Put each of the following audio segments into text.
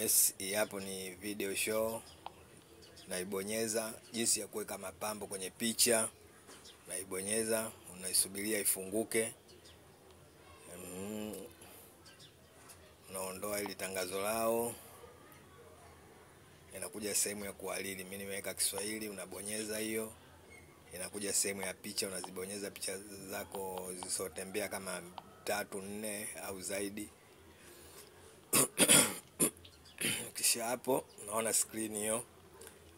Yes, hii hapo ni video show. Naibonyeza jinsi ya kuweka mapambo kwenye picha. Naibonyeza, unaisubiria ifunguke. Unaondoa ili tangazo lao. Inakuja sehemu ya kuhariri. Mimi nimeweka Kiswahili, unabonyeza hiyo. Inakuja sehemu ya picha, unazibonyeza picha zako zisotembea kama 3, 4 au zaidi. Kisha hapo unaona screen hiyo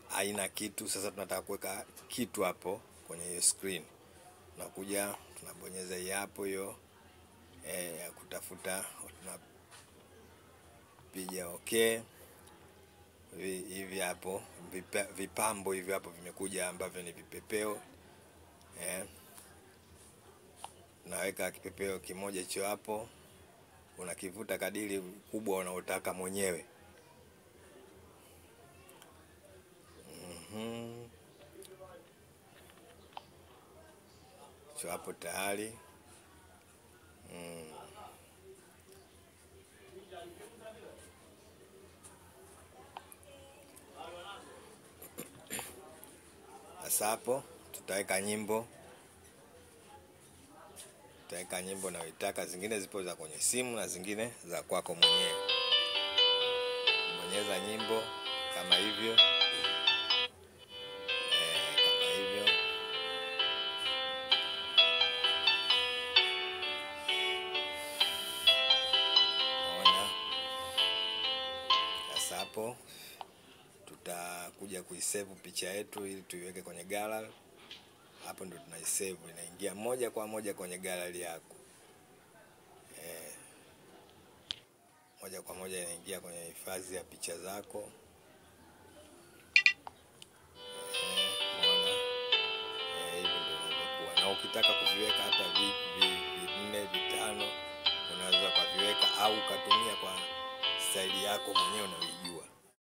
haina kitu. Sasa tunataka kuweka kitu hapo kwenye hiyo screen. Tunakuja tunabonyeza hii hapo hiyo ya kutafuta, tunapiga okay. Hivi hapo vipambo hivi hapo vimekuja ambavyo ni vipepeo. Naweka kipepeo kimoja hicho hapo, unakivuta kadiri kubwa unaotaka mwenyewe. Hicho hapo tayari. Sasa hapo tutaweka nyimbo. Tutaweka nyimbo unayotaka, zingine zipo za kwenye simu na zingine za kwako mwenyewe. Bonyeza nyimbo kama hivyo. Kama hivyo. Naona. Sasa hapo tutakuja kuisave picha yetu ili tuiweke kwenye gallery. Hapo ndo tunaisave, inaingia moja kwa moja kwenye gallery yako. Moja kwa moja inaingia kwenye hifadhi ya picha zako. Unaona? Hivi ndio inavyokuwa. Na ukitaka kuviweka hata 4, 5 unaweza kuviweka au ukatumia kwa style yako mwenyewe unayo.